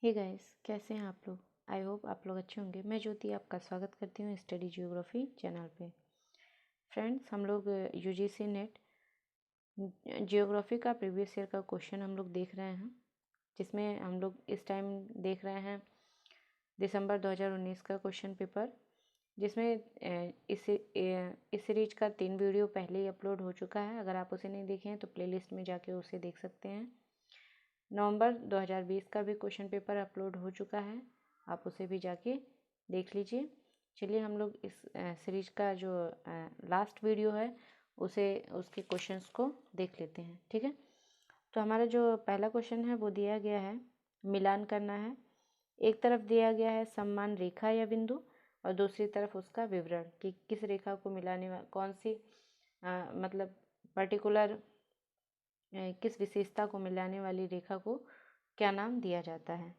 Hey guys, कैसे हैं आप लोग। आई होप आप लोग अच्छे होंगे। मैं ज्योति आपका स्वागत करती हूँ स्टडी जियोग्राफी चैनल पे। फ्रेंड्स, हम लोग यूजीसी नेट जियोग्राफी का प्रीवियस ईयर का क्वेश्चन हम लोग देख रहे हैं, जिसमें हम लोग इस टाइम देख रहे हैं दिसंबर 2019 का क्वेश्चन पेपर, जिसमें इस सीरीज का 3 वीडियो पहले ही अपलोड हो चुका है। अगर आप उसे नहीं देखे हैं तो प्लेलिस्ट में जाके उसे देख सकते हैं। नवंबर 2020 का भी क्वेश्चन पेपर अपलोड हो चुका है, आप उसे भी जाके देख लीजिए। चलिए हम लोग इस सीरीज का जो लास्ट वीडियो है उसके क्वेश्चंस को देख लेते हैं। ठीक है, तो हमारा जो पहला क्वेश्चन है वो दिया गया है, मिलान करना है। एक तरफ दिया गया है समान रेखा या बिंदु, और दूसरी तरफ उसका विवरण कि किस रेखा को मिलाने कौन सी मतलब पर्टिकुलर किस विशेषता को मिलाने वाली रेखा को क्या नाम दिया जाता है।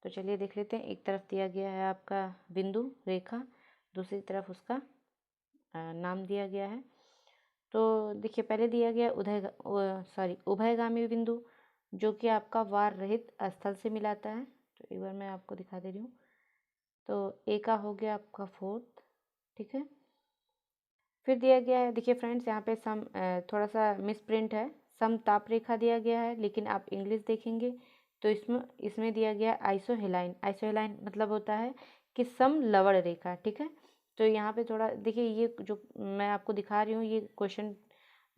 तो चलिए देख लेते हैं। एक तरफ दिया गया है आपका बिंदु रेखा, दूसरी तरफ उसका नाम दिया गया है। तो देखिए, पहले दिया गया उभयगामी बिंदु, जो कि आपका वार रहित स्थल से मिलाता है। तो एक बार मैं आपको दिखा दे रही हूँ। तो ए का हो गया आपका 4th। ठीक है, फिर दिया गया है, देखिए फ्रेंड्स, यहाँ पे थोड़ा सा मिस प्रिंट है। समताप रेखा दिया गया है, लेकिन आप इंग्लिश देखेंगे तो इसमें इसमें दिया गया आइसोहेलाइन। आइसोहेलाइन मतलब होता है कि समलवण रेखा। ठीक है, तो यहाँ पे थोड़ा देखिए, ये जो मैं आपको दिखा रही हूँ ये क्वेश्चन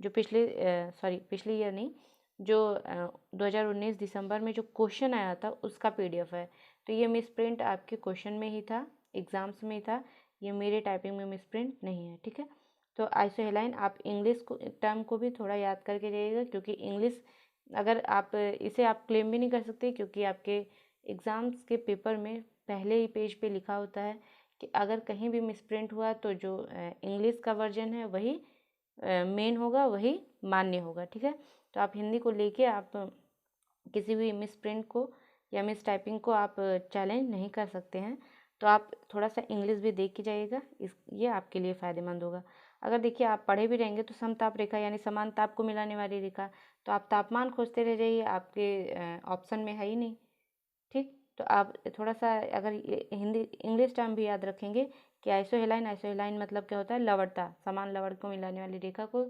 जो पिछले ईयर नहीं, जो 2019 दिसंबर में जो क्वेश्चन आया था उसका पीडीएफ है। तो ये मिस प्रिंट आपके क्वेश्चन में ही था, एग्जाम्स में ही था, ये मेरे टाइपिंग में मिस प्रिंट नहीं है। ठीक है, तो आइसोहेलाइन आप इंग्लिश को टर्म को भी थोड़ा याद करके जाइएगा, क्योंकि इंग्लिश अगर आप इसे आप क्लेम भी नहीं कर सकते, क्योंकि आपके एग्ज़ाम्स के पेपर में पहले ही पेज पे लिखा होता है कि अगर कहीं भी मिसप्रिंट हुआ तो जो इंग्लिश का वर्जन है वही मेन होगा, वही मान्य होगा। ठीक है, तो आप हिंदी को लेके आप किसी भी मिसप्रिंट को या मिस टाइपिंग को आप चैलेंज नहीं कर सकते हैं। तो आप थोड़ा सा इंग्लिश भी देख के जाइएगा, ये आपके लिए फ़ायदेमंद होगा। अगर देखिए आप पढ़े भी रहेंगे तो समताप रेखा यानी समान ताप को मिलाने वाली रेखा, तो आप तापमान खोजते रह जाइए, आपके ऑप्शन में है ही नहीं। ठीक, तो आप थोड़ा सा अगर हिंदी इंग्लिश टर्म भी याद रखेंगे कि आइसोहेलाइन मतलब क्या होता है, लवणता, समान लवण को मिलाने वाली रेखा को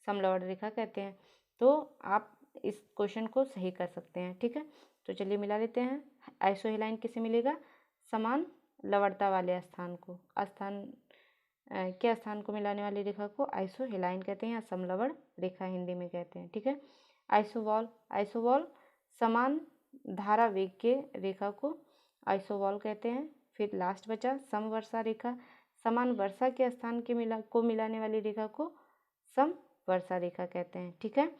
समलवण रेखा कहते हैं। तो आप इस क्वेश्चन को सही कर सकते हैं। ठीक है, तो चलिए मिला लेते हैं। आइसोहेलाइन किसे मिलेगा, समान लवणता वाले स्थान को मिलाने वाली रेखा को आइसोहेलाइन कहते हैं, या समलवण रेखा हिंदी में कहते हैं। ठीक है, आइसोवॉल समान धारा वेग के रेखा को आइसोवॉल कहते हैं। फिर लास्ट बचा समवर्षा रेखा, समान वर्षा के स्थान को मिलाने वाली रेखा को समवर्षा रेखा कहते हैं। ठीक है,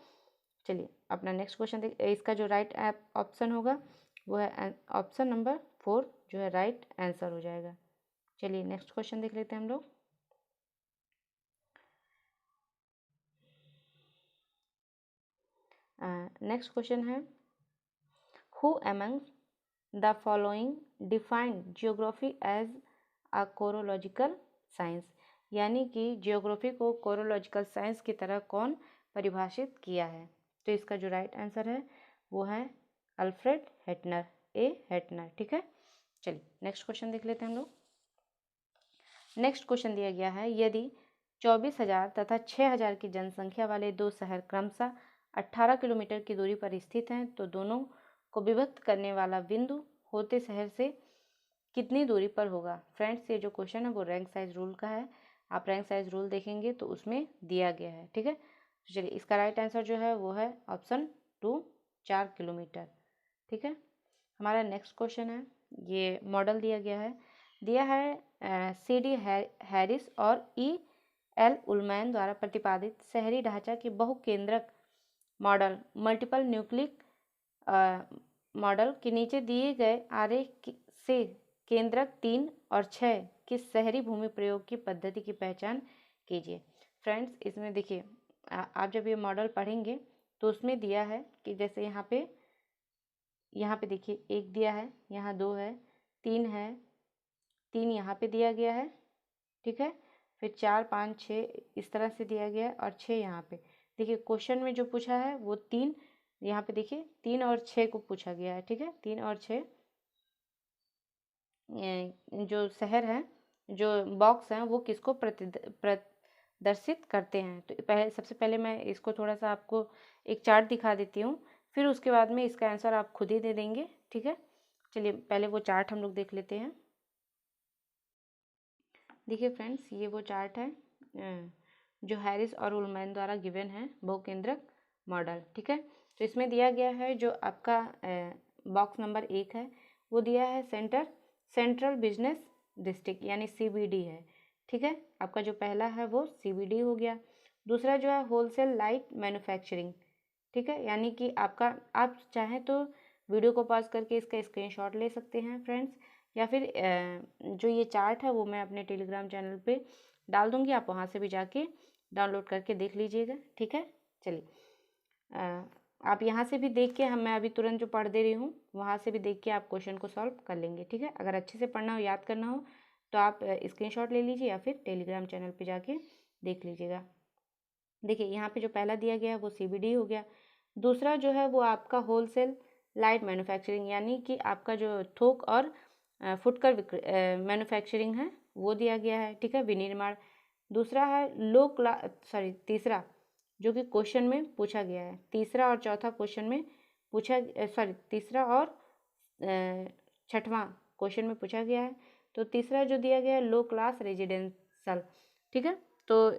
चलिए अपना नेक्स्ट क्वेश्चन देख। इसका जो राइट ऑप्शन होगा वो है ऑप्शन नंबर 4, जो है राइट आंसर हो जाएगा। चलिए नेक्स्ट क्वेश्चन देख लेते हैं हम लोग। नेक्स्ट क्वेश्चन है, who amongst the following defined geography as a chorological science, यानी कि जियोग्राफी को कोरोलॉजिकल साइंस की तरह कौन परिभाषित किया है। तो इसका जो राइट आंसर है वो है अल्फ्रेड हेटनर, ए हेटनर। ठीक है, चलिए नेक्स्ट क्वेश्चन देख लेते हैं हम लोग। नेक्स्ट क्वेश्चन दिया गया है, यदि 24,000 तथा 6,000 की जनसंख्या वाले दो शहर क्रमशः 18 किलोमीटर की दूरी पर स्थित हैं, तो दोनों को विभक्त करने वाला बिंदु होते शहर से कितनी दूरी पर होगा। फ्रेंड्स, ये जो क्वेश्चन है वो रैंक साइज रूल का है। आप रैंक साइज रूल देखेंगे तो उसमें दिया गया है। ठीक है, तो चलिए इसका राइट आंसर जो है वो है ऑप्शन 2, 4 किलोमीटर। ठीक है, हमारा नेक्स्ट क्वेश्चन है, ये मॉडल दिया है CD हैरिस और EL उलमैन द्वारा प्रतिपादित शहरी ढांचा के बहुकेंद्रक मॉडल मल्टीपल न्यूक्लिक मॉडल के नीचे दिए गए आरेख से केंद्रक 3 और 6 की शहरी भूमि प्रयोग की पद्धति की पहचान कीजिए। फ्रेंड्स, इसमें देखिए आप जब ये मॉडल पढ़ेंगे तो उसमें दिया है कि जैसे यहाँ पे देखिए 1 दिया है, यहाँ 2 है, 3 है, 3 यहाँ पे दिया गया है। ठीक है, फिर 4, 5, 6 इस तरह से दिया गया है, और 6 यहाँ पे। देखिए क्वेश्चन में जो पूछा है वो 3 यहाँ पे देखिए 3 और 6 को पूछा गया है। ठीक है, 3 और 6 जो शहर है, जो बॉक्स हैं, वो किसको प्रदर्शित करते हैं। तो सबसे पहले मैं इसको थोड़ा सा आपको एक चार्ट दिखा देती हूँ, फिर उसके बाद में इसका आंसर आप खुद ही दे देंगे, ठीक है। चलिए पहले वो चार्ट हम लोग देख लेते हैं। देखिए फ्रेंड्स, ये वो चार्ट है जो हैरिस और उलमैन द्वारा गिवन है, बहुकेंद्रक मॉडल, ठीक है। तो इसमें दिया गया है जो आपका बॉक्स नंबर 1 है, वो दिया है सेंट्रल बिजनेस डिस्ट्रिक्ट यानी CBD है, ठीक है। आपका जो पहला है वो CBD हो गया। दूसरा जो है होलसेल लाइट मैन्युफैक्चरिंग, ठीक है, यानी कि आपका, आप चाहें तो वीडियो को पॉज करके इसका स्क्रीनशॉट ले सकते हैं फ्रेंड्स, या फिर जो ये चार्ट है वो मैं अपने टेलीग्राम चैनल पे डाल दूंगी, आप वहाँ से भी जाके डाउनलोड करके देख लीजिएगा, ठीक है। चलिए आप यहाँ से भी देख के, मैं अभी तुरंत जो पढ़ दे रही हूँ वहाँ से भी देख के आप क्वेश्चन को सॉल्व कर लेंगे, ठीक है। अगर अच्छे से पढ़ना हो, याद करना हो, तो आप स्क्रीनशॉट ले लीजिए या फिर टेलीग्राम चैनल पे जाके देख लीजिएगा। देखिए यहाँ पे जो पहला दिया गया है वो CBD हो गया। दूसरा जो है वो आपका होलसेल लाइट मैन्युफैक्चरिंग, यानी कि आपका जो थोक और फुटकर मैन्युफैक्चरिंग है वो दिया गया है, ठीक है, विनिर्माण। दूसरा है तीसरा जो कि क्वेश्चन में पूछा गया है, तीसरा और चौथा क्वेश्चन में तीसरा और छठवां क्वेश्चन में पूछा गया है। तो तीसरा जो दिया गया है लो क्लास रेजिडेंशियल, ठीक है। तो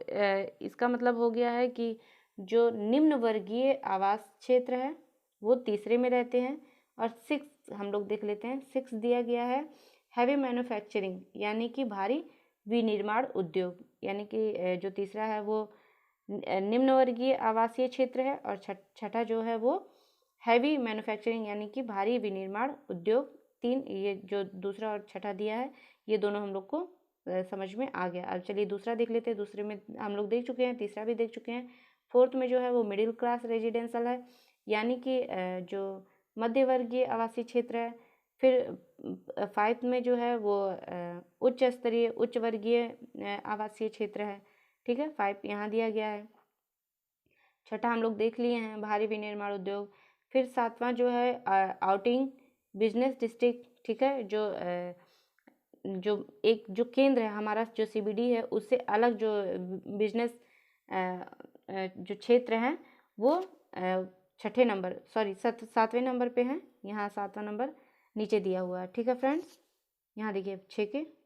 इसका मतलब हो गया है कि जो निम्न वर्गीय आवास क्षेत्र है वो तीसरे में रहते हैं। और 6 हम लोग देख लेते हैं, 6 दिया गया है हैवी मैन्युफैक्चरिंग, यानी कि भारी विनिर्माण उद्योग, यानी कि जो तीसरा है वो निम्न वर्गीय आवासीय क्षेत्र है, और छठा जो है वो हैवी मैन्युफैक्चरिंग यानी कि भारी विनिर्माण उद्योग। 3 ये जो दूसरा और छठा दिया है ये दोनों हम लोग को समझ में आ गया। अब चलिए दूसरा देख लेते हैं। दूसरे में हम लोग देख चुके हैं, तीसरा भी देख चुके हैं। फोर्थ में जो है वो मिडिल क्लास रेजिडेंशियल है, यानी कि जो मध्य वर्गीय आवासीय क्षेत्र है। फिर 5th में जो है वो उच्च स्तरीय उच्च वर्गीय आवासीय क्षेत्र है, ठीक है। 5 यहाँ दिया गया है। छठा हम लोग देख लिए हैं, भारी विनिर्माण उद्योग। फिर 7वां जो है आउटिंग बिजनेस डिस्ट्रिक्ट, ठीक है, जो केंद्र है हमारा, जो CBD है, उससे अलग जो बिजनेस जो क्षेत्र हैं वो 7वें नंबर पे हैं। यहाँ 7वां नंबर नीचे दिया हुआ है, ठीक है फ्रेंड्स। यहाँ देखिए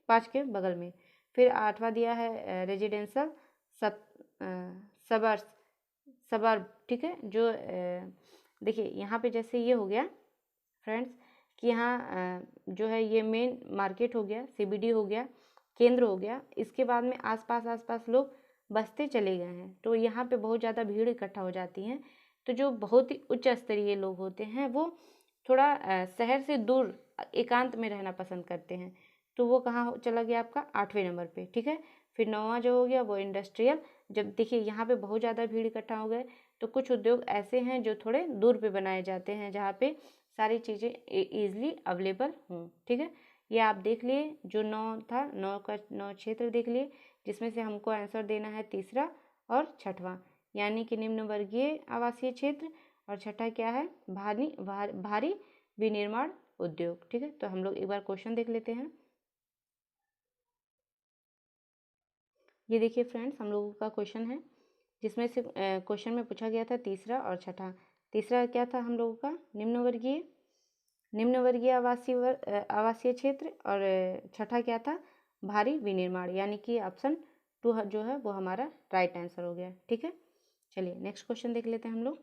5 के बगल में। फिर 8वां दिया है रेजिडेंशियल सबर्ब, ठीक है। जो देखिए यहाँ पे जैसे ये हो गया फ्रेंड्स कि यहाँ जो है ये मेन मार्केट हो गया, CBD हो गया, केंद्र हो गया। इसके बाद में आसपास लोग बसते चले गए हैं, तो यहाँ पे बहुत ज़्यादा भीड़ इकट्ठा हो जाती है। तो जो बहुत ही उच्च स्तरीय लोग होते हैं वो थोड़ा शहर से दूर एकांत में रहना पसंद करते हैं, तो वो कहाँ चला गया आपका 8वें नंबर पे, ठीक है। फिर 9वां जो हो गया वो इंडस्ट्रियल। जब देखिए यहाँ पे बहुत ज़्यादा भीड़ इकट्ठा हो गए, तो कुछ उद्योग ऐसे हैं जो थोड़े दूर पे बनाए जाते हैं, जहाँ पे सारी चीज़ें ईजिली अवेलेबल हों, ठीक है। ये आप देख लिए, जो 9 था, 9 क्षेत्र देख लिए, जिसमें से हमको आंसर देना है तीसरा और छठवां, यानी कि निम्न वर्गीय आवासीय क्षेत्र, और छठा क्या है, भारी विनिर्माण उद्योग, ठीक है। तो हम लोग एक बार क्वेश्चन देख लेते हैं। ये देखिए फ्रेंड्स, हम लोगों का क्वेश्चन है, जिसमें से क्वेश्चन में पूछा गया था तीसरा और छठा। तीसरा क्या था हम लोगों का, निम्न वर्गीय आवासीय क्षेत्र, और छठा क्या था, भारी विनिर्माण, यानी कि ऑप्शन 2 जो है वो हमारा राइट आंसर हो गया, ठीक है। चलिए नेक्स्ट क्वेश्चन देख लेते हैं हम लोग।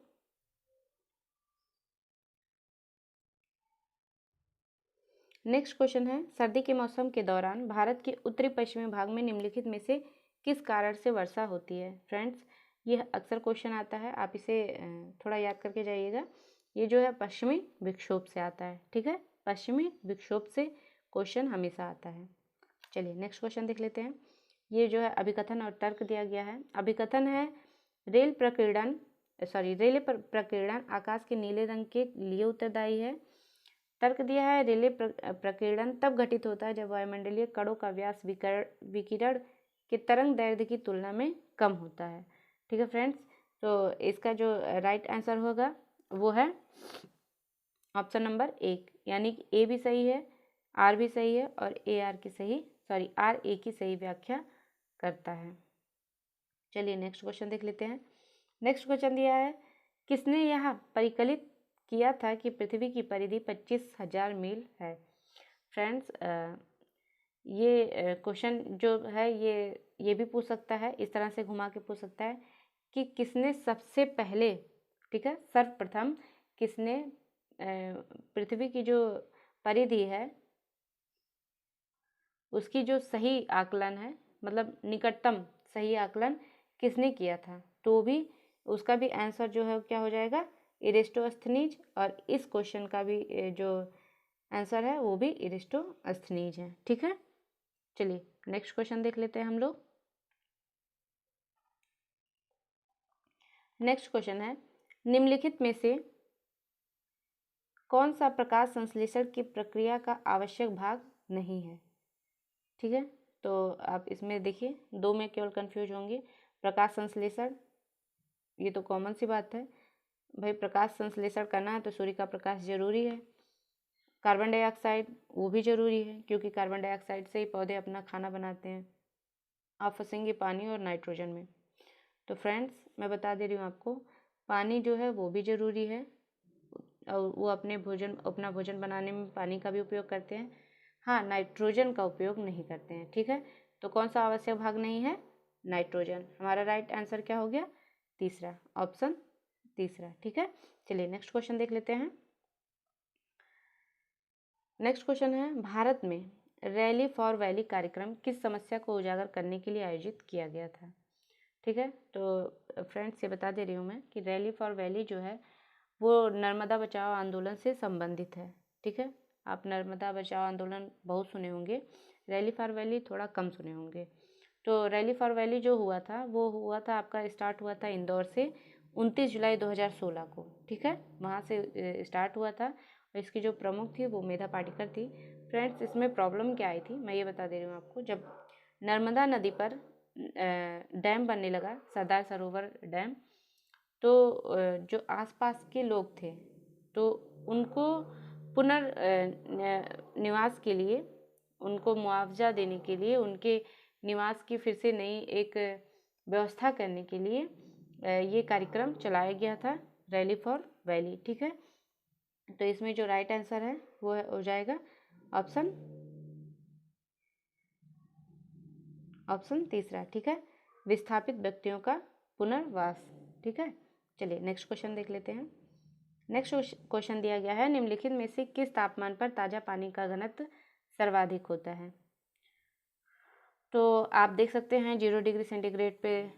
नेक्स्ट क्वेश्चन है, सर्दी के मौसम के दौरान भारत के उत्तरी पश्चिमी भाग में निम्नलिखित में से किस कारण से वर्षा होती है। फ्रेंड्स, ये अक्सर क्वेश्चन आता है, आप इसे थोड़ा याद करके जाइएगा। ये जो है पश्चिमी विक्षोभ से आता है, ठीक है, पश्चिमी विक्षोभ से क्वेश्चन हमेशा आता है। चलिए नेक्स्ट क्वेश्चन देख लेते हैं। ये जो है अभिकथन और तर्क दिया गया है। अभिकथन है, रेल प्रकीर्णन आकाश के नीले रंग के लिए उत्तरदायी है। तर्क दिया है, रेले प्रकीर्णन तब घटित होता है जब वायुमंडलीय कणों का व्यास विकिरण के तरंग दैर्ध्य की तुलना में कम होता है, ठीक है फ्रेंड्स। तो इसका जो राइट आंसर होगा वो है ऑप्शन नंबर 1, यानी कि ए भी सही है, आर भी सही है और ए आर की सही आर ए की सही व्याख्या करता है। चलिए नेक्स्ट क्वेश्चन देख लेते हैं। नेक्स्ट क्वेश्चन दिया है, किसने यह परिकलित किया था कि पृथ्वी की परिधि 25,000 मील है। फ्रेंड्स ये क्वेश्चन जो है ये भी पूछ सकता है, इस तरह से घुमा के पूछ सकता है कि किसने सबसे पहले, ठीक है, सर्वप्रथम किसने पृथ्वी की जो परिधि है उसकी जो सही आकलन है, मतलब निकटतम सही आकलन किसने किया था, तो भी उसका भी आंसर जो है क्या हो जाएगा, इरिस्टोस्थनीज। और इस क्वेश्चन का भी जो आंसर है वो भी इरिस्टोस्थनीज है। ठीक है, चलिए नेक्स्ट क्वेश्चन देख लेते हैं हम लोग। नेक्स्ट क्वेश्चन है, निम्नलिखित में से कौन सा प्रकाश संश्लेषण की प्रक्रिया का आवश्यक भाग नहीं है। ठीक है, तो आप इसमें देखिए, दो में केवल कंफ्यूज होंगे। प्रकाश संश्लेषण ये तो कॉमन सी बात है भाई, प्रकाश संश्लेषण करना है तो सूर्य का प्रकाश जरूरी है। कार्बन डाइऑक्साइड वो भी जरूरी है, क्योंकि कार्बन डाइऑक्साइड से ही पौधे अपना खाना बनाते हैं। आप फंसेंगे पानी और नाइट्रोजन में। तो फ्रेंड्स मैं बता दे रही हूँ आपको, पानी जो है वो भी ज़रूरी है और वो अपना भोजन बनाने में पानी का भी उपयोग करते हैं। हाँ, नाइट्रोजन का उपयोग नहीं करते हैं। ठीक है, तो कौन सा आवश्यक भाग नहीं है, नाइट्रोजन। हमारा राइट आंसर क्या हो गया, तीसरा, ऑप्शन तीसरा। ठीक है, चलिए नेक्स्ट क्वेश्चन देख लेते हैं। नेक्स्ट क्वेश्चन है, भारत में रैली फॉर वैली कार्यक्रम किस समस्या को उजागर करने के लिए आयोजित किया गया था। ठीक है, तो फ्रेंड्स ये बता दे रही हूँ मैं कि रैली फॉर वैली जो है वो नर्मदा बचाओ आंदोलन से संबंधित है। ठीक है, आप नर्मदा बचाओ आंदोलन बहुत सुने होंगे, रैली फॉर वैली थोड़ा कम सुने होंगे। तो रैली फॉर वैली जो हुआ था वो हुआ था, आपका स्टार्ट हुआ था इंदौर से 29 जुलाई 2016 को। ठीक है, वहाँ से स्टार्ट हुआ था और इसकी जो प्रमुख थी वो मेधा पाटिकर थी। फ्रेंड्स इसमें प्रॉब्लम क्या आई थी मैं ये बता दे रही हूँ आपको। जब नर्मदा नदी पर डैम बनने लगा, सरदार सरोवर डैम, तो जो आसपास के लोग थे तो उनको निवास के लिए, उनको मुआवजा देने के लिए, उनके निवास की फिर से नई एक व्यवस्था करने के लिए ये कार्यक्रम चलाया गया था, रैली फॉर वैली। ठीक है, तो इसमें जो राइट आंसर है वो हो जाएगा ऑप्शन तीसरा। ठीक है, विस्थापित व्यक्तियों का पुनर्वास। ठीक है, चलिए नेक्स्ट क्वेश्चन देख लेते हैं। नेक्स्ट क्वेश्चन दिया गया है, निम्नलिखित में से किस तापमान पर ताज़ा पानी का घनत्व सर्वाधिक होता है। तो आप देख सकते हैं 0 डिग्री सेंटीग्रेड पे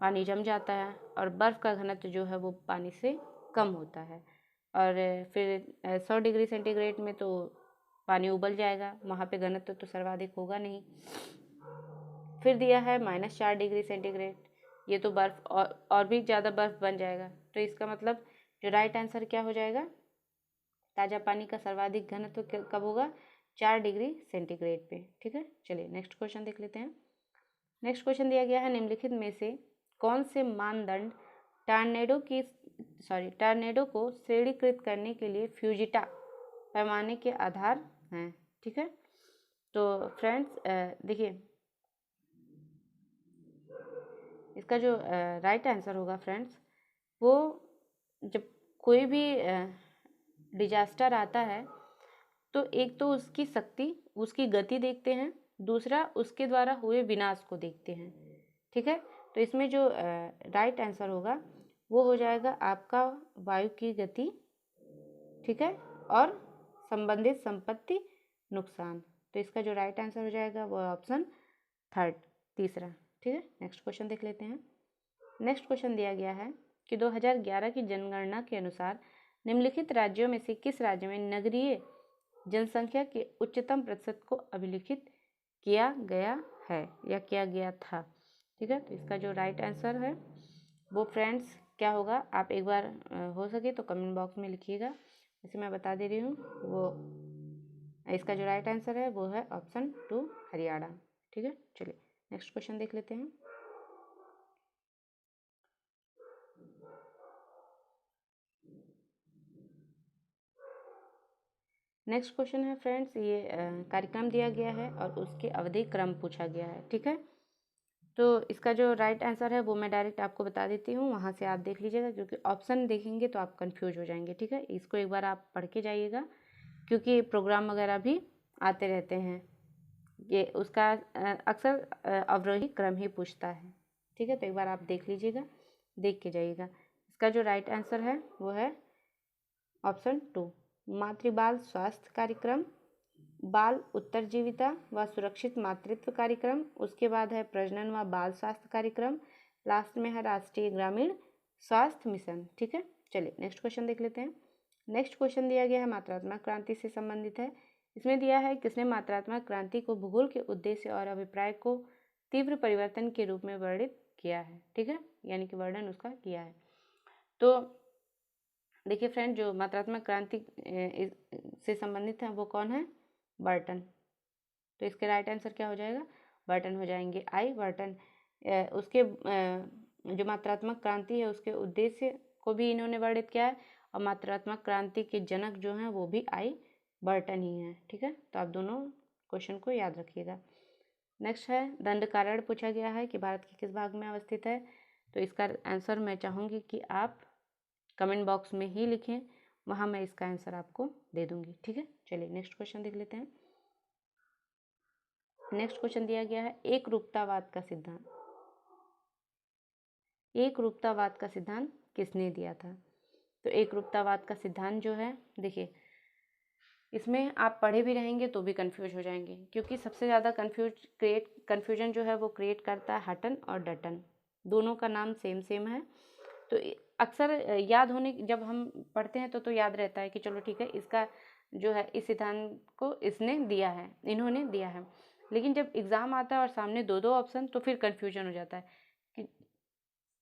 पानी जम जाता है और बर्फ़ का घनत्व जो है वो पानी से कम होता है। और फिर 100 डिग्री सेंटीग्रेड में तो पानी उबल जाएगा, वहाँ पे घनत्व तो सर्वाधिक होगा नहीं। फिर दिया है -4 डिग्री सेंटीग्रेड, ये तो बर्फ़ और भी ज़्यादा बर्फ़ बन जाएगा। तो इसका मतलब जो राइट आंसर क्या हो जाएगा, ताज़ा पानी का सर्वाधिक घनत्व कब होगा, 4 डिग्री सेंटीग्रेड पे। ठीक है, चलिए नेक्स्ट क्वेश्चन देख लेते हैं। नेक्स्ट क्वेश्चन दिया गया है, निम्नलिखित में से कौन से मानदंड टॉर्नेडो को श्रेणीकृत करने के लिए फ्यूजिटा पैमाने के आधार हैं। ठीक है, तो फ्रेंड्स देखिए इसका जो राइट आंसर होगा फ्रेंड्स, वो जब कोई भी डिजास्टर आता है तो एक तो उसकी शक्ति, उसकी गति देखते हैं, दूसरा उसके द्वारा हुए विनाश को देखते हैं। ठीक है, तो इसमें जो राइट आंसर होगा वो हो जाएगा आपका वायु की गति। ठीक है, और संबंधित संपत्ति नुकसान। तो इसका जो राइट आंसर हो जाएगा वो ऑप्शन थर्ड, तीसरा। ठीक है, नेक्स्ट क्वेश्चन देख लेते हैं। नेक्स्ट क्वेश्चन दिया गया है कि 2011 की जनगणना के अनुसार निम्नलिखित राज्यों में से किस राज्य में नगरीय जनसंख्या के उच्चतम प्रतिशत को अभिलिखित किया गया है या किया गया था। ठीक है, तो इसका जो राइट आंसर है वो फ्रेंड्स क्या होगा, आप एक बार हो सके तो कमेंट बॉक्स में लिखिएगा। जैसे मैं बता दे रही हूँ, वो इसका जो राइट आंसर है वो है ऑप्शन 2, हरियाणा। ठीक है, चलिए नेक्स्ट क्वेश्चन देख लेते हैं। नेक्स्ट क्वेश्चन है फ्रेंड्स, ये कार्यक्रम दिया गया है और उसके अवधि क्रम पूछा गया है। ठीक है, तो इसका जो राइट आंसर है वो मैं डायरेक्ट आपको बता देती हूँ, वहाँ से आप देख लीजिएगा, क्योंकि ऑप्शन देखेंगे तो आप कंफ्यूज हो जाएंगे। ठीक है, इसको एक बार आप पढ़ के जाइएगा, क्योंकि प्रोग्राम वगैरह भी आते रहते हैं, ये उसका अक्सर अवरोही क्रम ही पूछता है। ठीक है, तो एक बार आप देख लीजिएगा, देख के जाइएगा। इसका जो राइट आंसर है वो है ऑप्शन 2, मातृ बाल स्वास्थ्य कार्यक्रम, बाल उत्तरजीविता व सुरक्षित मातृत्व कार्यक्रम, उसके बाद है प्रजनन व बाल स्वास्थ्य कार्यक्रम, लास्ट में है राष्ट्रीय ग्रामीण स्वास्थ्य मिशन। ठीक है, चलिए नेक्स्ट क्वेश्चन देख लेते हैं। नेक्स्ट क्वेश्चन दिया गया है मात्रात्मक क्रांति से संबंधित है। इसमें दिया है किसने मात्रात्मक क्रांति को भूगोल के उद्देश्य और अभिप्राय को तीव्र परिवर्तन के रूप में वर्णित किया है। ठीक है, यानी कि वर्णन उसका किया है। तो देखिए फ्रेंड, जो मात्रात्मक क्रांति से संबंधित है वो कौन है? बर्टन। तो इसके राइट आंसर क्या हो जाएगा? बर्टन हो जाएंगे, आई बर्टन। उसके जो मात्रात्मक क्रांति है उसके उद्देश्य को भी इन्होंने वर्णित किया है, और मात्रात्मक क्रांति के जनक जो हैं वो भी आई बर्टन ही हैं। ठीक है, तो आप दोनों क्वेश्चन को याद रखिएगा। नेक्स्ट है दंडकारण्य पूछा गया है कि भारत के किस भाग में अवस्थित है। तो इसका आंसर मैं चाहूँगी कि आप कमेंट बॉक्स में ही लिखें, वहाँ मैं इसका आंसर आपको दे दूँगी। ठीक है, चलिए नेक्स्ट क्वेश्चन देख लेते हैं। नेक्स्ट क्वेश्चन दिया गया है एक रूपतावाद का सिद्धांत। एक रूपतावाद का सिद्धांत किसने दिया था? तो एक रूपतावाद का सिद्धांत जो है, देखिए इसमें आप पढ़े भी रहेंगे तो भी कंफ्यूज हो जाएंगे, क्योंकि सबसे ज़्यादा कन्फ्यूजन जो है वो क्रिएट करता है हटन और डटन। दोनों का नाम सेम सेम है, तो अक्सर याद होने जब हम पढ़ते हैं तो याद रहता है कि चलो ठीक है, इसका जो है इस सिद्धांत को इसने दिया है, इन्होंने दिया है। लेकिन जब एग्ज़ाम आता है और सामने दो दो ऑप्शन, तो फिर कन्फ्यूजन हो जाता है कि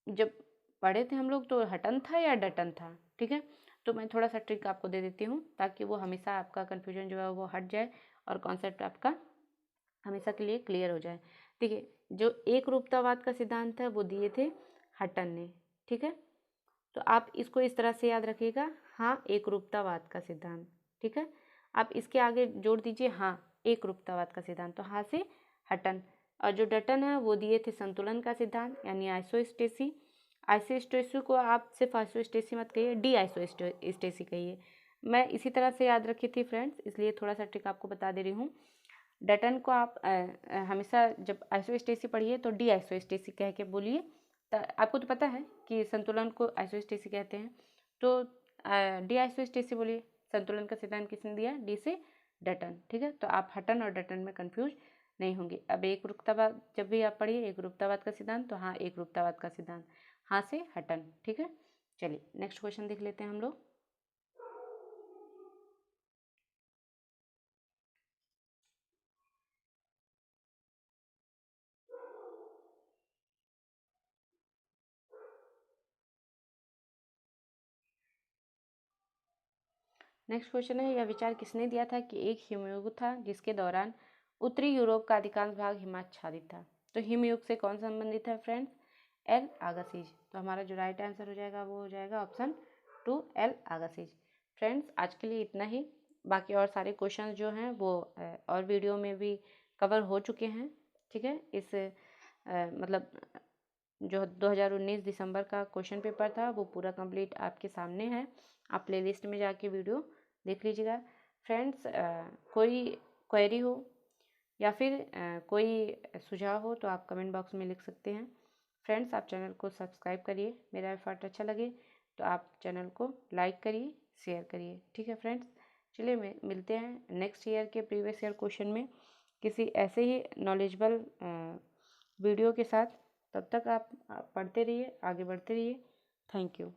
जब पढ़े थे हम लोग तो हटन था या डटन था। ठीक है, तो मैं थोड़ा सा ट्रिक आपको दे देती हूँ, ताकि वो हमेशा आपका कन्फ्यूजन जो है वो हट जाए और कॉन्सेप्ट आपका हमेशा के लिए क्लियर हो जाए। देखिए, जो एक रूपतावाद का सिद्धांत है वो दिए थे हटन ने। ठीक है, तो आप इसको इस तरह से याद रखिएगा, हाँ एक रूपतावाद का सिद्धांत। ठीक है, आप इसके आगे जोड़ दीजिए हाँ एक रूपतावाद का सिद्धांत, तो हाँ से हटन। और जो डटन है वो दिए थे संतुलन का सिद्धांत, यानी आइसोस्टेसी। आइसोस्टेसी को आप सिर्फ आइसोस्टेसी मत कहिए, डी आइसोस्टेसी कहिए। मैं इसी तरह से याद रखी थी फ्रेंड्स, इसलिए थोड़ा सा ट्रिक आपको बता दे रही हूँ। डटन को आप हमेशा जब आइसोस्टेसी पढ़िए तो डी आइसोस्टेसी कह के बोलिए। आपको तो पता है कि संतुलन को आइसोस्टेसी कहते हैं, तो डी आइसोस्टेसी बोलिए। संतुलन का सिद्धांत किसने दिया? डी से डटन। ठीक है, तो आप हटन और डटन में कंफ्यूज नहीं होंगे। अब एक रूपतावाद जब भी आप पढ़िए एक रूपतावाद का सिद्धांत, तो हाँ एक रूपतावाद का सिद्धांत, हाँ से हटन। ठीक है, चलिए नेक्स्ट क्वेश्चन देख लेते हैं हम लोग। नेक्स्ट क्वेश्चन है, यह विचार किसने दिया था कि एक हिमयुग था जिसके दौरान उत्तरी यूरोप का अधिकांश भाग हिमाच्छादित था। तो हिमयुग से कौन संबंधित है फ्रेंड्स? एल अगासिज। तो हमारा जो राइट आंसर हो जाएगा वो हो जाएगा ऑप्शन 2 एल अगासिज। फ्रेंड्स आज के लिए इतना ही, बाकी और सारे क्वेश्चन जो हैं वो और वीडियो में भी कवर हो चुके हैं। ठीक है, इस मतलब जो 2019 दिसंबर का क्वेश्चन पेपर था वो पूरा कंप्लीट आपके सामने है, आप प्लेलिस्ट में जाके वीडियो देख लीजिएगा। फ्रेंड्स कोई क्वेरी हो या फिर कोई सुझाव हो तो आप कमेंट बॉक्स में लिख सकते हैं। फ्रेंड्स आप चैनल को सब्सक्राइब करिए, मेरा एफर्ट अच्छा लगे तो आप चैनल को लाइक करिए, शेयर करिए। ठीक है फ्रेंड्स, चलिए मिलते हैं नेक्स्ट ईयर के प्रीवियस ईयर क्वेश्चन में किसी ऐसे ही नॉलेजेबल वीडियो के साथ। तब तक आप पढ़ते रहिए, आगे बढ़ते रहिए। Thank you.